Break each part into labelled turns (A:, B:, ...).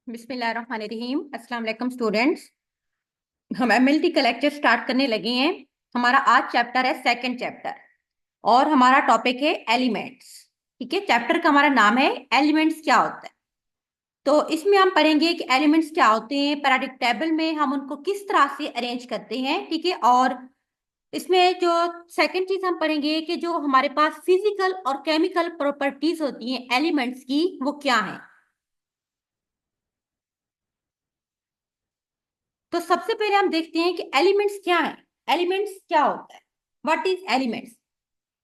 A: बिस्मिल्लाहिर्रहमानिर्रहीम। अस्सलाम वालेकुम स्टूडेंट्स। हम एमएलटी का लेक्चर स्टार्ट करने लगे हैं। हमारा आज चैप्टर है सेकंड चैप्टर और हमारा टॉपिक है एलिमेंट्स। ठीक है, चैप्टर का हमारा नाम है एलिमेंट्स क्या होता है। तो इसमें हम पढ़ेंगे कि एलिमेंट्स क्या होते हैं, पीरियोडिक टेबल में हम उनको किस तरह से अरेंज करते हैं। ठीक है, और इसमें जो सेकंड चीज हम पढ़ेंगे कि जो हमारे पास फिजिकल और केमिकल प्रॉपर्टीज होती हैं एलिमेंट्स की, वो क्या है। तो सबसे पहले हम देखते हैं कि एलिमेंट्स क्या है। एलिमेंट्स क्या होता है, what is elements?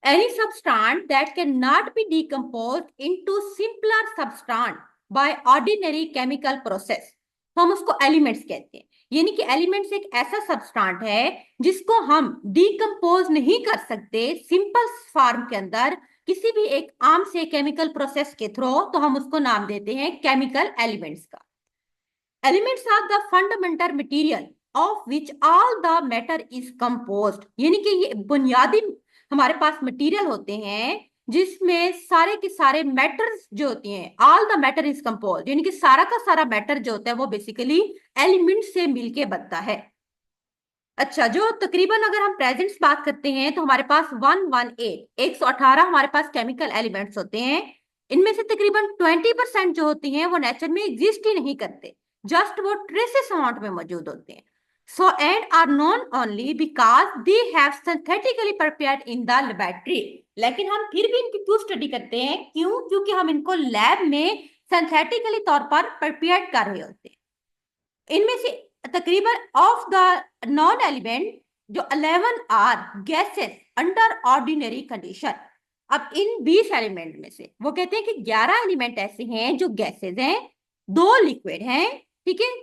A: Any substance that cannot be decomposed into simpler substance by ordinary chemical process, तो हम उसको एलिमेंट्स कहते हैं। यानी कि एलिमेंट्स एक ऐसा सब्सटेंट है जिसको हम डिकम्पोज नहीं कर सकते सिंपल फॉर्म के अंदर किसी भी एक आम से केमिकल प्रोसेस के थ्रू, तो हम उसको नाम देते हैं केमिकल एलिमेंट्स का। Elements are the fundamental material of which all the matter is composed, यानी कि ये बुनियादी हमारे पास मटेरियल होते हैं जिसमें सारे के सारे मैटर्स जो होती हैं, all the matter is composed, यानी कि सारा का सारा मैटर जो होता है वो बेसिकली एलिमेंट से मिलके बनता है। अच्छा, जो तकरीबन अगर हम प्रेजेंट्स बात करते हैं तो हमारे पास 118 हमारे पास केमिकल एलिमेंट्स होते हैं। इनमें से तकरीबन 20% जो होती हैं वो नेचर में एग्जिस्ट ही नहीं करते, जस्ट वो ट्रेसेस अमाउंट में मौजूद होते हैं। So and are known only because they have synthetically prepared in the laboratory. लेकिन हम फिर भी इनकी क्यों स्टडी करते हैं? क्यों? क्योंकि हम इनको लैब में सिंथेटिकली तौर पर प्रिपेयर कर रहे होते हैं। इनमें से तकरीबन ऑफ द नॉन एलिमेंट जो 11 are gases under ordinary condition. अब इन 20 एलिमेंट में से वो कहते हैं कि 11 एलिमेंट ऐसे हैं जो गैसेस हैं, दो लिक्विड हैं। ठीक है,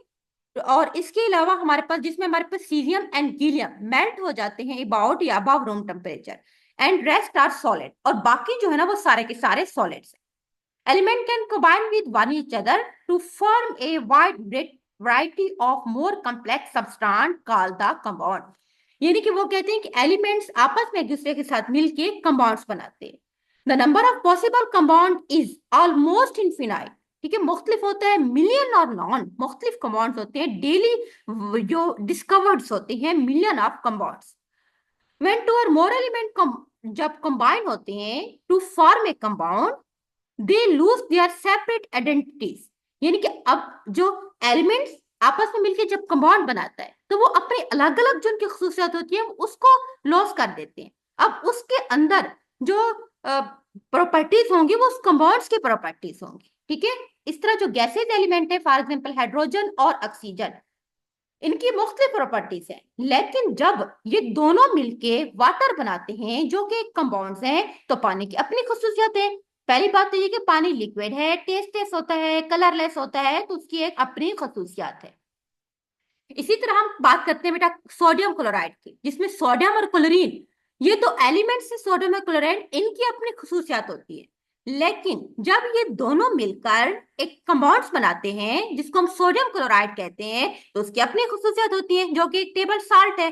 A: और इसके अलावा हमारे पास जिसमें हमारे पास सीजियम एंड गीलियम मेल्ट हो जाते हैं अबाउट या above room temperature, and rest are solid, और बाकी जो है ना वो सारे के सारे सॉलिड्स हैं। Element can combine with one each other to form a wide variety of more complex substance called the compound. यानी कि वो कहते हैं कि एलिमेंट्स आपस में एक दूसरे के साथ मिलके कंपाउंड्स बनाते हैं। The number of possible compound is almost infinite. ठीक है, मुख्तलिफ होता है, मिलियन और नॉन मुख्तलिफ कंपाउंड्स होते हैं, डेली जो डिस्कवर्ड्स होते हैं million of compounds. When two or more element जब कंबाइन होते हैं to form a compound, they lose their separate identities. यानी कि अब जो एलिमेंट्स आपस में मिलकर जब कंपाउंड बनाता है तो वो अपने अलग अलग जो उनकी खसूसियात होती है उसको लॉस कर देते हैं। अब उसके अंदर जो प्रॉपर्टीज होंगी वो उस कंपाउंड्स की प्रॉपर्टीज होंगी। ठीक है, इस तरह जो गैसेज एलिमेंट है, फॉर एग्जाम्पल हाइड्रोजन और ऑक्सीजन, इनकी मुख्तलिफ प्रॉपर्टीज हैं, लेकिन जब ये दोनों मिलके वाटर बनाते हैं जो कि कंपाउंड्स हैं, तो पानी की अपनी खसूसियत है। पहली बात तो ये कि पानी लिक्विड है, टेस्टलेस होता है, कलरलेस होता है, तो उसकी एक अपनी खसूसियत है। इसी तरह हम बात करते हैं बेटा सोडियम क्लोराइड की, जिसमें सोडियम और क्लोरीन ये दो एलिमेंट्स है, सोडियम और क्लोराइड, इनकी अपनी खसूसियत होती है। लेकिन जब ये दोनों मिलकर एक कंपाउंड्स बनाते हैं जिसको हम सोडियम क्लोराइड कहते हैं, तो उसकी अपनी खसूसियत होती है जो कि एक टेबल साल्ट है।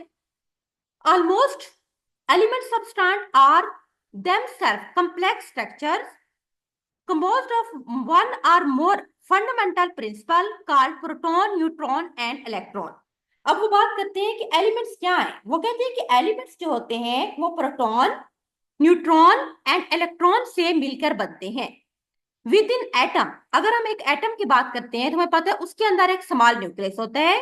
A: Almost element substance are themselves complex structures composed of one or more fundamental principle called proton, neutron and electron। अब वो बात करते हैं कि एलिमेंट्स क्या हैं। वो कहते हैं कि एलिमेंट्स जो होते हैं वो प्रोटॉन, न्यूट्रॉन एंड इलेक्ट्रॉन से मिलकर बनते हैं विद इन एटम। अगर हम एक एटम की बात करते हैं तो हमें पता है उसके अंदर एक स्मॉल न्यूक्लियस होता है,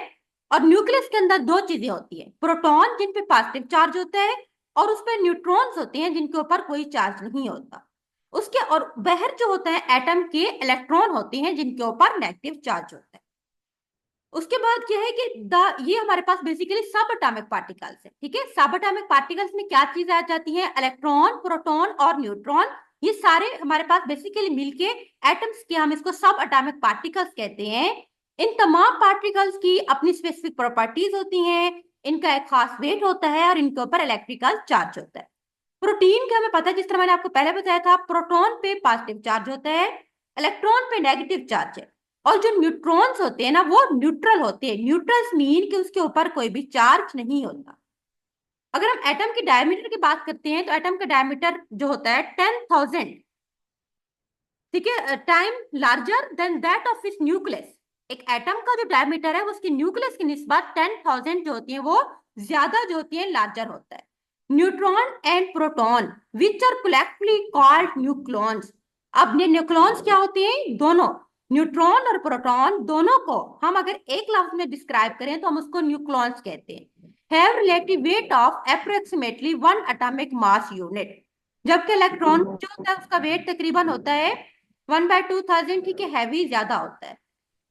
A: और न्यूक्लियस के अंदर दो चीजें होती है, प्रोटॉन जिन पे पॉजिटिव चार्ज होता है और उस पर न्यूट्रॉन्स होते हैं जिनके ऊपर कोई चार्ज नहीं होता। उसके और बाहर जो होता है एटम के इलेक्ट्रॉन होते हैं जिनके ऊपर नेगेटिव चार्ज होता है। उसके बाद क्या है कि ये हमारे पास बेसिकली सब एटॉमिक पार्टिकल्स है। ठीक है, सब एटॉमिक पार्टिकल्स में क्या चीज आ जाती है? इलेक्ट्रॉन, प्रोटॉन और न्यूट्रॉन। ये सारे हमारे पास बेसिकली मिलके एटम्स के, हम इसको सब एटॉमिक पार्टिकल्स कहते हैं। इन तमाम पार्टिकल्स की अपनी स्पेसिफिक प्रॉपर्टीज होती हैं, इनका एक खास वेट होता है और इनके ऊपर इलेक्ट्रिकल चार्ज होता है। प्रोटीन का हमें पता है, जिस तरह मैंने आपको पहले बताया था, प्रोटॉन पे पॉजिटिव चार्ज होता है, इलेक्ट्रॉन पे नेगेटिव चार्ज है, और जो न्यूट्रॉन्स होते हैं ना वो न्यूट्रल होते हैं। न्यूट्रल्स मीन कि उसके ऊपर कोई भी चार्ज नहीं होता। अगर हम एटम के डायमीटर की बात करते हैं तो एटम का डायमीटर जो होता है 10,000, ठीक है, time larger than that of its nucleus. एक एटम का जो डायमीटर है वो उसकी न्यूक्लियस की निस्बत 10,000 जो होती है वो ज्यादा जो होती है लार्जर होता है। Neutron and proton which are collectively called nucleons. अब ये न्यूक्लॉन्स क्या होते हैं? दोनों न्यूट्रॉन और प्रोटॉन दोनों को हम अगर एक लफ्ज में डिस्क्राइब करें तो हम उसको न्यूक्लॉन्स कहते हैं। Have relative weight of approximately 1 atomic mass unit. जबकि इलेक्ट्रॉन जो होता है उसका वेट तकरीबन होता है 1/2000, ठीक है, हैवी ज्यादा होता है।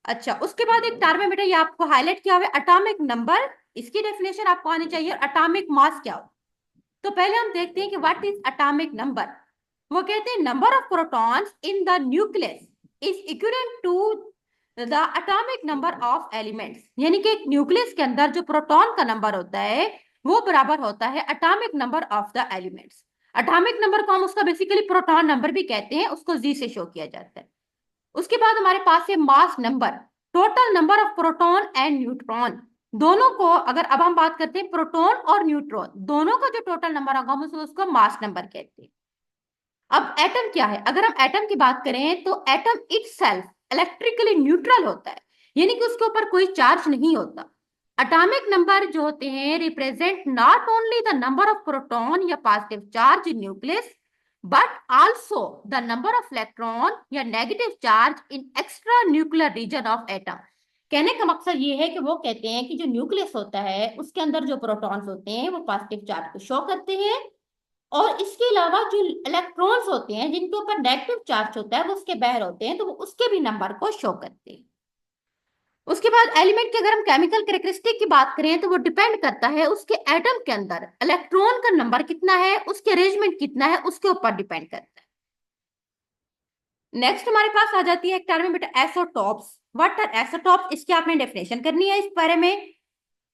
A: अच्छा, उसके बाद एक टर्म है बेटा, ये आपको हाईलाइट किया हुआ है, एटॉमिक नंबर। इसकी डेफिनेशन आपको आनी चाहिए। एटॉमिक मास क्या हो? तो पहले हम देखते हैं कि व्हाट इज एटॉमिक नंबर। वो कहते हैं number of protons in the nucleus is equivalent to the atomic number of elements. यानी कि एक न्यूक्लियस के अंदर जो प्रोटॉन का नंबर होता है वो बराबर होता है atomic number of the elements. Atomic number को हम उसका बेसिकली प्रोटॉन नंबर भी कहते हैं, उसको जी से शो किया जाता है। उसके बाद हमारे पास है mass number, total number of proton and neutron. दोनों को अगर अब हम बात करते हैं प्रोटॉन और न्यूट्रॉन दोनों का जो टोटल नंबर होगा हम उसको मास नंबर कहते हैं। अब एटम क्या है? अगर हम एटम की बात करें तो एटम इटसेल्फ इलेक्ट्रिकली न्यूट्रल होता है, यानी कि उसके ऊपर कोई चार्ज नहीं होता। एटॉमिक नंबर जो होते हैं represent not only the number of proton या positive charge in nucleus but also the number of electron या negative charge in extra nuclear region of atom. कहने का मकसद ये है कि वो कहते हैं कि जो न्यूक्लियस होता है उसके अंदर जो प्रोटॉन्स होते हैं वो पॉजिटिव चार्ज को शो करते हैं, और इसके अलावा जो इलेक्ट्रॉन्स होते हैं जिनके ऊपर नेगेटिव चार्ज होता है वो उसके बाहर होते हैं, तो वो उसके भी नंबर को शो करते हैं। उसके बाद एलिमेंट की अगर हम केमिकल कैरेक्टरिस्टिक की बात करें तो वो डिपेंड करता है उसके एटम के अंदर इलेक्ट्रॉन का नंबर कितना है, उसके अरेंजमेंट कितना है, उसके ऊपर डिपेंड करता है। नेक्स्ट हमारे पास आ जाती है एक टर्म बेटा एसोटॉप्स। What are एसोटॉप्स? इसकी आपने डेफिनेशन करनी है इस बारे में।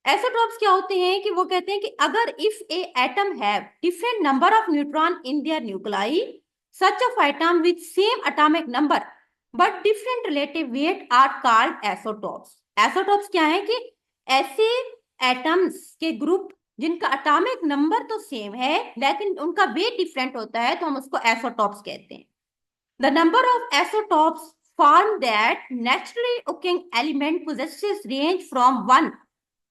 A: एसोटॉप्स क्या होते हैं कि वो कहते हैं कि अगर if a atom have different number of neutron in their nuclei such of atom with same atomic number but different relative weight are called isotopes. Isotopes क्या है कि ऐसे एटम्स के ग्रुप जिनका एटॉमिक नंबर तो सेम है लेकिन उनका वेट डिफरेंट होता है तो हम उसको एसोटॉप्स कहते हैं। The number of isotopes form that naturally occurring element possesses range from 1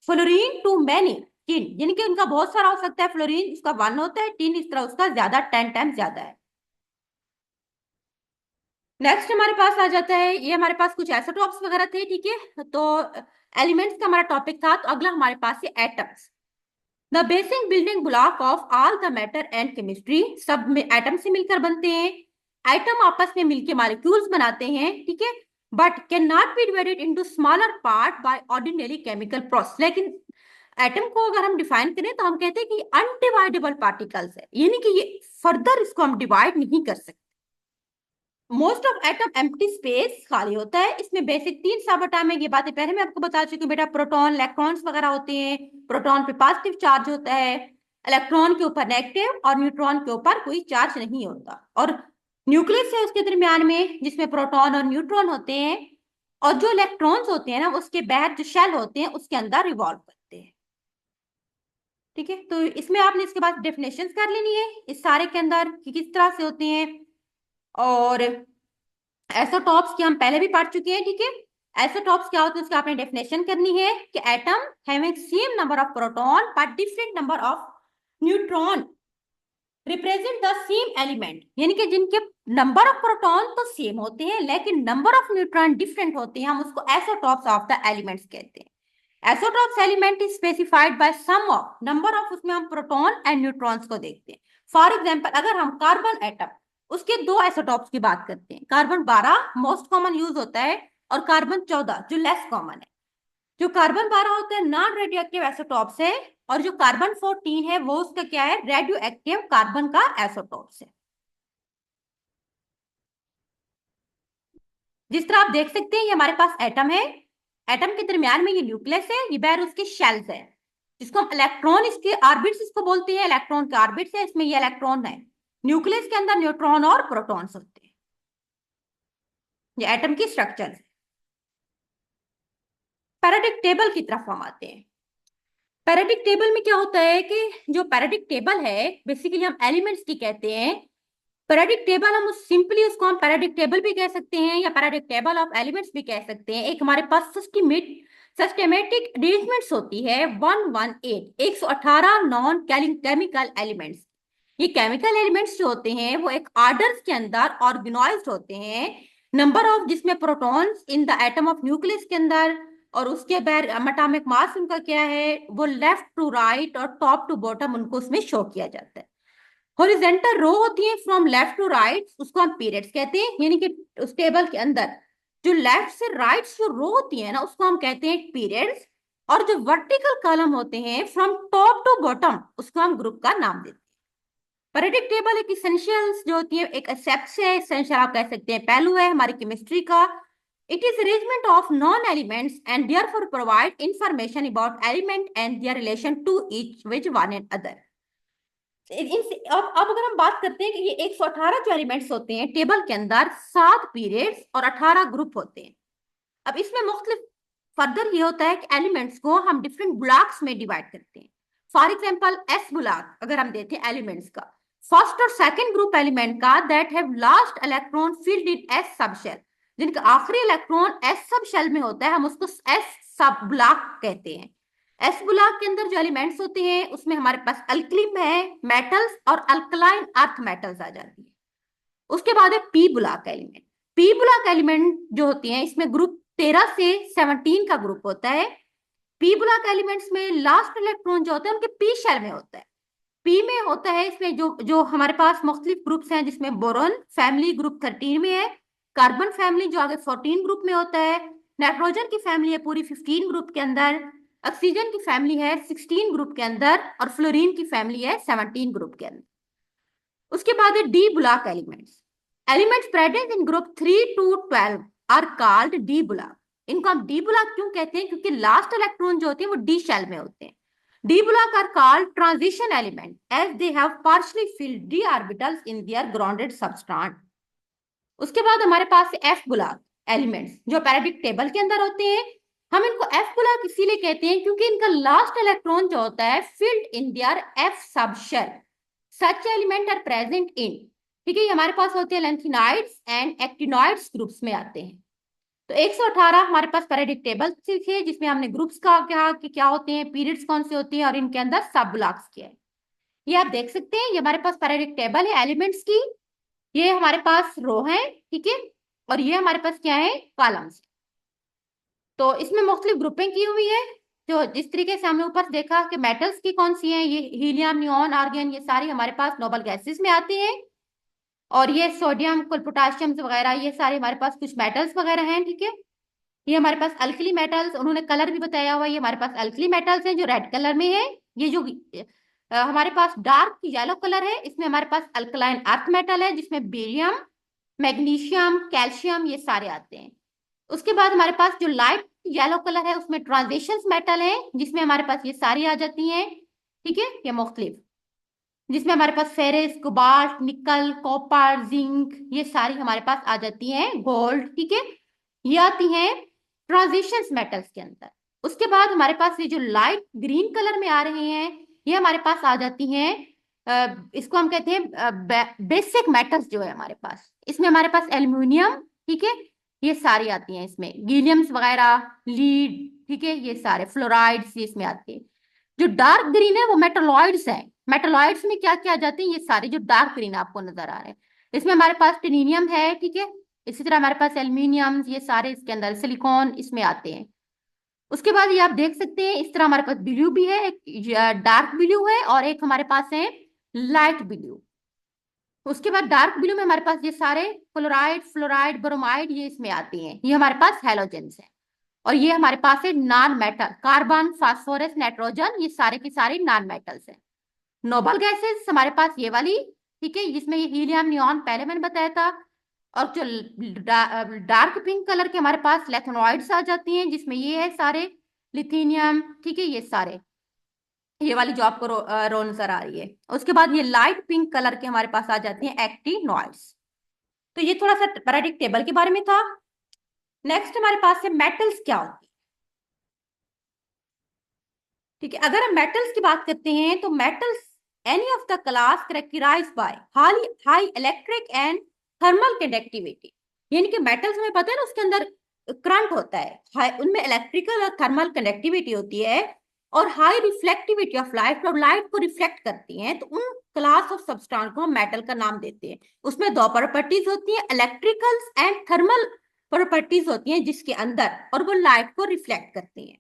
A: fluorine to many tin, यानी कि उनका बहुत सारा हो सकता है। फ्लोरीन इसका 1 होता है, टिन इस तरह उसका ज्यादा 10 टाइम्स ज्यादा है। नेक्स्ट हमारे पास आ जाता है, ये हमारे पास कुछ आइसोटॉप्स वगैरह थे, ठीक है, तो एलिमेंट्स का हमारा टॉपिक था। तो अगला हमारे पास है atoms, the basic building block of all the matter and chemistry. सब में एटम से मिलकर बनते हैं। एटम आपस में मिलकर मॉलिक्यूल्स बनाते हैं, ठीक है, but can not be divided into smaller part by ordinary chemical process. लेकिन एटम को अगर हम डिफाइन करें तो हम कहते हैं कि अनडिवाइडेबल पार्टिकल्स है, यानी कि ये फर्दर इसको हम डिवाइड नहीं कर सकते। Most of atom empty space खाली होता है। इसमें बेसिक 3 सब एटॉमिक, ये बातें पहले मैं आपको बता चुकी हूँ बेटा, प्रोटॉन इलेक्ट्रॉन्स वगैरह होते हैं। प्रोटॉन पे पॉजिटिव चार्ज होता है, इलेक्ट्रॉन के ऊपर नेगेटिव, और न्यूट्रॉन के ऊपर कोई चार्ज नहीं होता। और न्यूक्लियस है उसके दरमियान में जिसमें प्रोटॉन और न्यूट्रॉन होते हैं, और जो इलेक्ट्रॉन्स होते हैं ना उसके बाहर जो शेल होते हैं उसके अंदर रिवॉल्व करते हैं, ठीक है। तो इसमें आपने इसके बाद डेफिनेशंस कर लेनी है इस सारे के अंदर कि किस तरह से होते हैं। और एसोटॉप्स की हम पहले भी पढ़ चुके हैं, ठीक है। एसोटॉप्स क्या होते हैं उसकी आपने डेफिनेशन करनी है कि atom having same number of proton but different number of neutron represent the same element, यानी कि जिनके नंबर ऑफ प्रोटॉन तो सेम होते हैं लेकिन नंबर ऑफ न्यूट्रॉन डिफरेंट होते हैं, हम उसको एसोटॉप्स ऑफ द एलिमेंट्स कहते हैं। Isotopes element is specified by sum of number of, उसमें हम प्रोटॉन एंड न्यूट्रॉन्स को देखते हैं। फॉर एग्जांपल अगर हम कार्बन एटम उसके 2 एसोटॉप्स की बात करते हैं, कार्बन 12 मोस्ट कॉमन यूज होता है और कार्बन 14 जो लेस कॉमन है। जो कार्बन 12 होता है नॉन रेडियो एक्टिव एसोटॉप्स है, और जो कार्बन 14 है वो उसका क्या है, रेडियो एक्टिव कार्बन का एसोटॉप्स है। जिस तरह आप देख सकते हैं ये हमारे पास एटम है, एटम के दरमियान में ये न्यूक्लियस है, ये बाहर उसके शेल्स है जिसको हम इलेक्ट्रॉन, इसके ऑर्बिट्स इसको बोलते हैं, इलेक्ट्रॉन के ऑर्बिट्स है, इसमें ये इलेक्ट्रॉन है। न्यूक्लियस के अंदर न्यूट्रॉन और प्रोटॉन्स होते हैं। ये एटम की स्ट्रक्चर है। पैराडिक टेबल की तरफ हम आते हैं। पैराडिक टेबल में क्या होता है कि जो पैराडिक टेबल है बेसिकली हम एलिमेंट्स की कहते हैं, पैराडिक टेबल हम सिंपली उसको हम पैराडिक टेबल भी कह सकते हैं या पैराडिक टेबल ऑफ एलिमेंट्स भी कह सकते हैं। एक हमारे पास सिस्टेमेटिक अरेंजमेंट्स होती है 118 118 नॉन केमिकल एलिमेंट्स। ये केमिकल एलिमेंट्स जो होते हैं वो एक ऑर्डर्स के अंदर ऑर्गेनाइज्ड होते हैं, नंबर ऑफ जिसमें protons in the atom of nucleus के अंदर, और उसके बाद एटॉमिक मास उनका क्या है वो लेफ्ट टू राइट और टॉप टू बॉटम उनको उसमें शो किया जाता है। हॉरिजेंटल रो होती है फ्रॉम लेफ्ट टू राइट, उसको हम पीरियड्स कहते हैं, यानी कि उस टेबल के अंदर जो लेफ्ट से राइट जो रो होती है ना उसको हम कहते हैं पीरियड्स। और जो वर्टिकल कॉलम होते हैं फ्रॉम टॉप टू बॉटम उसको हम ग्रुप का नाम देते हैं। पीरियडिक टेबल एक इसेंशियल्स जो होती है, एक एक्सेप्ट है, एसेंशियल आप कह सकते हैं पहलू है हमारी केमिस्ट्री का। It is arrangement of known elements and therefore provide information about element and their relation to each which one and other. अब अगर हम बात करते हैं कि ये 118 जो एलिमेंट्स होते हैं टेबल के अंदर 7 पीरियड्स और 18 ग्रुप होते हैं। अब इसमें मुख्तलिफ फर्दर ये होता है कि एलिमेंट्स को हम डिफरेंट ब्लॉक्स में डिवाइड करते हैं। फॉर एग्जांपल एस ब्लॉक अगर हम देते हैं एलिमेंट्स का, फर्स्ट और सेकंड ग्रुप एलिमेंट का that have last electron filled in S sub shell, जिनका आखिरी इलेक्ट्रॉन एस सब शेल में होता है, हम उसको एस सब ब्लॉक कहते हैं। एस ब्लॉक के अंदर जो एलिमेंट्स होते हैं उसमें हमारे पास अल्कली है मेटल्स और अल्कलाइन अर्थ मेटल्स आ जाती है। उसके बाद है P block element. P block element जो होती हैं इसमें ग्रुप 13 से 17 का ग्रुप होता है। पी ब्लॉक एलिमेंट्स में लास्ट इलेक्ट्रॉन जो होता है उनके पी शेल में होता है। पी में होता है इसमें जो जो हमारे पास मुख्तलिफ ग्रुप्स हैं, जिसमें बोरॉन फैमिली ग्रुप 13 में है, कार्बन फैमिली जो आगे 14 ग्रुप में होता है, नाइट्रोजन की फैमिली है पूरी 15 ग्रुप के अंदर, ऑक्सीजन की फैमिली है 16 ग्रुप के अंदर, और फ्लोरीन की फैमिली है 17 ग्रुप के अंदर। उसके बाद है D block elements. Elements present in group 3 to 12 आर कॉल्ड डी ब्लॉक। इनको हम डी ब्लॉक क्यों कहते हैं, क्योंकि लास्ट इलेक्ट्रॉन जो होते हैं वो डी शेल में होते हैं। D block are called transition element as they have partially filled D orbitals in their grounded substrate. उसके बाद हमारे पास एफ ब्लॉक एलिमेंट्स जो पैराडिक टेबल के अंदर होते हैं। हम इनको एफ ब्लॉक इसीलिए कहते हैं क्योंकि इनका लास्ट इलेक्ट्रॉन जो होता है filled in their F sub shell. Such element are present in, ठीक है, ये हमारे पास होते हैं लैंथिनाइड्स एंड एक्टिनॉइड्स ग्रुप्स में आते हैं। तो 118 हमारे पास पैराडिक टेबल सीखे जिसमें हमने ग्रुप्स का कहा कि क्या होते हैं, पीरियड्स कौन से होते हैं और इनके अंदर सब ब्लॉक्स क्या है। ये आप देख सकते हैं, ये हमारे पास पैराडिक टेबल है एलिमेंट्स की। ये हमारे पास रो है, ठीक है, और ये हमारे पास क्या है कॉलम्स। तो इसमें मुख्तलिफ ग्रुपिंग की हुई है। जो जिस तरीके से हमने ऊपर देखा कि मेटल्स की कौन सी हैं, ये हीलियम नियॉन आर्गन ये सारी हमारे पास नोबल गैसेस में आती हैं। और ये सोडियम कुल पोटाशियम वगैरह ये सारे हमारे पास कुछ मेटल्स वगैरह हैं, ठीक है। ये हमारे पास अल्कली मेटल्स, उन्होंने कलर भी बताया हुआ है, ये हमारे पास अल्कली मेटल्स हैं जो रेड कलर में है। ये जो हमारे पास डार्क येलो कलर है इसमें हमारे पास अल्कलाइन अर्थ मेटल है जिसमें बेरियम मैग्नीशियम कैल्शियम ये सारे आते हैं। उसके बाद हमारे पास जो लाइट येलो कलर है उसमें ट्रांजिशन मेटल है जिसमें हमारे पास ये सारी आ जाती हैं, ठीक है, ये मुख्तलिफ, जिसमें हमारे पास ferrous cobalt nickel copper zinc ये सारी हमारे पास आ जाती हैं, गोल्ड, ठीक है, ये आती हैं ट्रांजिशन मेटल्स के अंदर। उसके बाद हमारे पास ये जो लाइट ग्रीन कलर में आ रहे हैं ये हमारे पास आ जाती हैं, इसको हम कहते हैं बेसिक मेटल्स जो है हमारे पास, इसमें हमारे पास एल्यूमिनियम, ठीक है, ये सारी आती हैं, इसमें गीलियम्स वगैरह लीड, ठीक है, ये सारे फ्लोराइड्स ये इसमें आते हैं। जो डार्क ग्रीन है वो मेटलॉइड्स हैं। मेटलॉइड्स में क्या क्या आ जाते हैं, ये सारे जो डार्क ग्रीन आपको नजर आ रहे हैं इसमें हमारे पास टिनेनियम है, ठीक है, इसी तरह हमारे पास एल्यूमिनियम ये सारे इसके अंदर सिलिकॉन इसमें आते हैं। उसके बाद ये आप देख सकते हैं इस तरह हमारे पास ब्लू भी है, एक डार्क ब्लू है और एक हमारे पास है लाइट ब्लू। उसके बाद डार्क ब्लू में हमारे पास ये सारे क्लोराइड फ्लोराइड ब्रोमाइड ये इसमें आते हैं, ये हमारे पास हेलोजेंस है। और ये हमारे पास है non metal, carbon phosphorus nitrogen ये सारे के सारे नॉन मेटल्स हैं। नोबल गैसेस हमारे पास ये वाली, ठीक है, जिसमें ये हीलियम नियॉन पहले मैंने बताया था। और जो डार्क पिंक कलर के हमारे पास लेथेनॉइड्स आ जाती हैं जिसमें ये है सारे लिथिनियम, ठीक है, ये सारे ये वाली जो आपको रो नजर आ रही है। उसके बाद ये लाइट पिंक कलर के हमारे पास आ जाती हैं एक्टिनॉइड्स। तो ये थोड़ा सा पैराडिक टेबल के बारे में था। नेक्स्ट हमारे पास है मेटल्स क्या होती है, ठीक है। अगर हम मेटल्स की बात करते हैं तो metals any of the class characterized by high electric and thermal conductivity। यानी कि मेटल्स में पता है ना उसके अंदर करंट होता है, उनमें इलेक्ट्रिकल और थर्मल कंडक्टिविटी होती है और हाई रिफ्लेक्टिविटी ऑफ लाइट, और लाइट को रिफ्लेक्ट करती हैं, तो उन क्लास ऑफ सब्सटेंस को हम मेटल का नाम देते हैं। उसमें दो प्रॉपर्टीज होती है, इलेक्ट्रिकल एंड थर्मल प्रॉपर्टीज होती हैं जिसके अंदर, और वो लाइट को रिफ्लेक्ट करती हैं।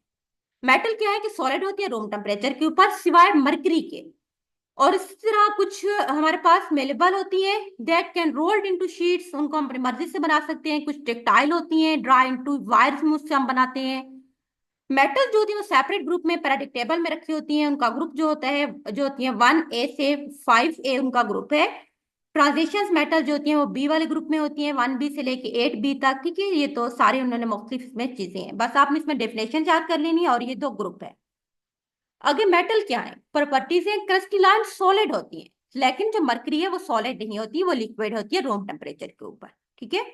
A: मेटल क्या है कि सॉलिड होती है रूम टेम्परेचर के ऊपर सिवाय मरकरी के, और इस तरह कुछ हमारे पास मेलेबल होती है that can rolled into sheets, उनको हम अपनी मर्जी से बना सकते हैं। कुछ टेक्टाइल होती हैं, ड्राई इनटू वायर्स में उससे हम बनाते हैं। मेटल जो होती है वो सेपरेट ग्रुप में पैराडिक टेबल में रखी होती हैं। उनका ग्रुप जो होता है, जो होती है 1A से 5A उनका ग्रुप है। ट्रांजिशंस मेटल जो होती हैं वो बी वाले ग्रुप में होती हैं, 1B से लेके 8B तक। ठीक है, ये तो सारे उन्होंने मुख्तलिफ इसमें चीजें हैं, बस आपने इसमें डेफिनेशन याद कर लेनी है, और ये दो ग्रुप है। आगे मेटल क्या है, प्रॉपर्टीज है, क्रिस्टलाइन सॉलिड होती है, लेकिन जो मरकरी है वो सॉलिड नहीं होती, वो लिक्विड होती है रूम टेम्परेचर के ऊपर। ठीक है,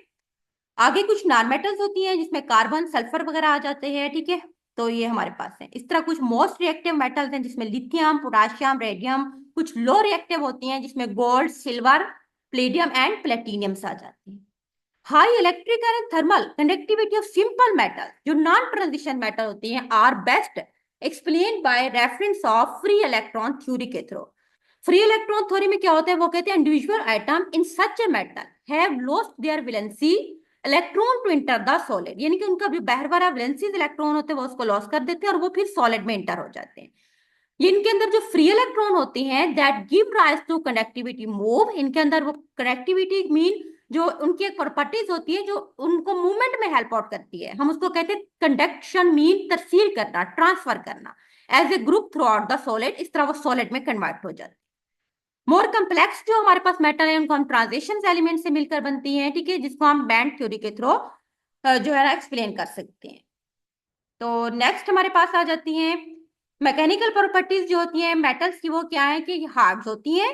A: आगे कुछ नॉन मेटल्स होती हैं जिसमें कार्बन सल्फर वगैरह आ जाते हैं। ठीक है, तो ये हमारे पास है। इस तरह कुछ मोस्ट रिएक्टिव मेटल्स हैं जिसमें लिथियम, पोटाशियम, रेडियम। कुछ लो रिएक्टिव होती हैं जिसमें gold, silver, palladium and platinum आ जाती हैं। High electrical and thermal conductivity of simple metal, जो नॉन ट्रांजिशन मेटल होती हैं, are best explain by reference of free electron theory के थ्रू। फ्री इलेक्ट्रॉन थ्योरी में क्या होता है, वो कहते हैं individual atom in such a metal have lost their valency electron to enter the solid, यानी कि उनका जो बाहर वाला वैलेंसी इलेक्ट्रॉन होते हैं वो उसको लॉस कर देते हैं और वो फिर सॉलिड में इंटर हो जाते हैं। इनके अंदर जो फ्री इलेक्ट्रॉन होते हैं that give rise to conductivity move, इनके अंदर वो कंडक्टिविटी मीन जो उनकी एक प्रॉपर्टीज होती है जो उनको मूवमेंट में हेल्प आउट करती है, हम उसको कहते हैं कंडक्शन मीन तरसील करना, ट्रांसफर करना as a group throughout the solid. इस तरह वो सॉलिड में कन्वर्ट हो जाती है। मोर कम्प्लेक्स जो हमारे पास मेटल है उनको हम ट्रांजिशन एलिमेंट से मिलकर बनती हैं। ठीक है, जिसको हम बैंड थ्योरी के थ्रू जो है ना एक्सप्लेन कर सकते हैं। तो नेक्स्ट हमारे पास आ जाती हैं मैकेनिकल प्रॉपर्टीज जो होती हैं मेटल्स की, वो क्या है कि हार्ड होती हैं,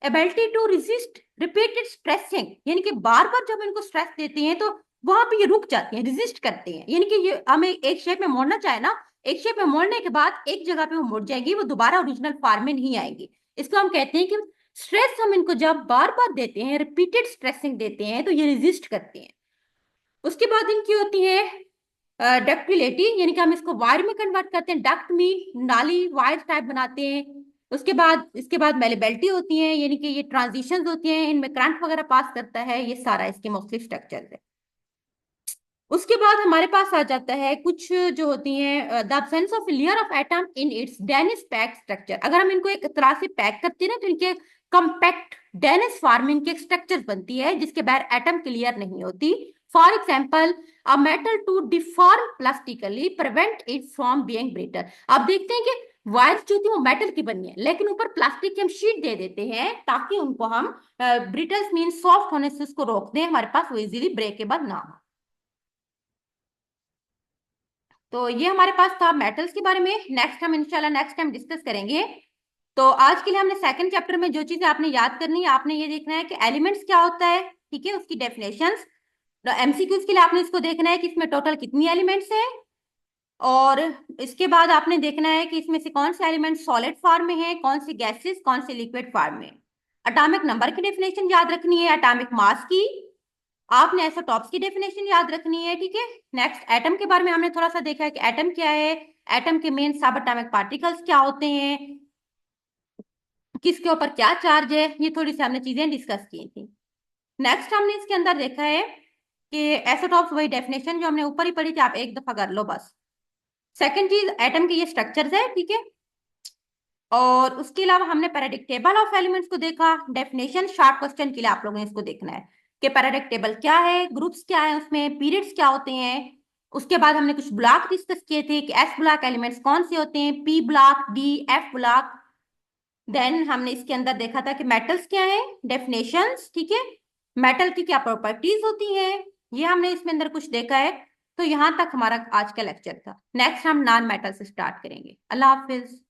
A: ability to resist repeated stressing, यानी कि बार बार जब इनको स्ट्रेस देते हैं तो वहां पे ये रुक जाती हैं, रेजिस्ट करते हैं, यानी कि ये हमें एक शेप में मोड़ना चाहे ना, एक शेप में मोड़ने के बाद एक जगह पे वो मुड़ जाएगी, वो दोबारा ओरिजिनल फॉर्म में नहीं आएगी। इसको हम कहते हैं कि स्ट्रेस हम इनको जब बार बार देते हैं, रिपीटेड स्ट्रेसिंग देते हैं, तो ये रेजिस्ट करते हैं। उसके बाद इनकी होती है डक्टिलिटी, यानी कि हम इसको वायर में कन्वर्ट करते हैं, डक्ट में नाली वायर टाइप बनाते हैं। इसके बाद मेलेबिलिटी होती है, यानी कि ये ट्रांजिशंस होती हैं, इनमें करंट वगैरह पास करता है, ये सारा इसके मुख्तलिफ स्ट्रक्चर है। उसके बाद हमारे पास आ जाता है कुछ जो होती हैं the absence of layer of atom in its dense pack structure. अगर हम इनको एक तरह से पैक करते हैं ना, तो इनके कम्पैक्ट डेनिस फॉर्मिंग के स्ट्रक्चर बनती है जिसके बाहर एटम की लेयर नहीं होती। For example a metal to deform plastically prevent it from being brittle. आप देखते हैं कि वायर्स जो थी वो मेटल की बनी है, लेकिन ऊपर प्लास्टिक की हम शीट दे देते हैं ताकि उनको हम ब्रिटल्स मीन सॉफ्ट होने से उसको रोक दें, हमारे पास वो इजीली ब्रेकेबल ना हो। तो ये हमारे पास था मेटल्स के बारे में। नेक्स्ट हम इंशाल्लाह नेक्स्ट टाइम डिस्कस करेंगे। तो आज के लिए हमने सेकंड चैप्टर में जो चीजें आपने याद करनी है, आपने ये देखना है कि एलिमेंट्स क्या होता है, ठीक है, उसकी डेफिनेशंस। तो एमसीक्यूज के लिए आपने इसको देखना है कि इसमें टोटल कितनी एलिमेंट्स हैं, और इसके बाद आपने देखना है कि इसमें से कौन से एलिमेंट सॉलिड फॉर्म में है, कौन से गैसेस, कौन से लिक्विड फॉर्म में। एटॉमिक नंबर की डेफिनेशन याद रखनी है, एटॉमिक मास की, आपने आइसोटॉप्स की डेफिनेशन याद रखनी है। ठीक है, नेक्स्ट एटम के बारे में हमने थोड़ा सा देखा है कि एटम क्या है, एटम के मेन सब एटॉमिक पार्टिकल्स क्या होते हैं, किसके ऊपर क्या चार्ज है, ये थोड़ी सी हमने चीजें डिस्कस की थी। नेक्स्ट हमने इसके अंदर देखा है कि आइसोटॉप्स, वही डेफिनेशन जो हमने ऊपर ही पढ़ी थी, आप एक दफा कर लो बस। सेकंड चीज एटम के ये स्ट्रक्चर्स है, ठीक है, और उसके अलावा हमने पैराडिक टेबल ऑफ एलिमेंट्स को देखा। डेफिनेशन शॉर्ट क्वेश्चन के लिए आप लोगों ने इसको देखना है कि पैराडिक टेबल क्या है, ग्रुप्स क्या है, उसमें पीरियड्स क्या होते हैं। उसके बाद हमने कुछ ब्लॉक डिस्कस किए थे कि एस ब्लॉक एलिमेंट्स कौन से होते हैं, P block, D, F block. Then हमने इसके अंदर देखा था कि मेटल्स क्या है, डेफिनेशंस, ठीक है, मेटल की क्या प्रॉपर्टीज होती है, ये हमने इसमें अंदर कुछ देखा है। तो यहां तक हमारा आज का लेक्चर था। नेक्स्ट हम नॉन मेटल से स्टार्ट करेंगे। अल्लाह हाफिज।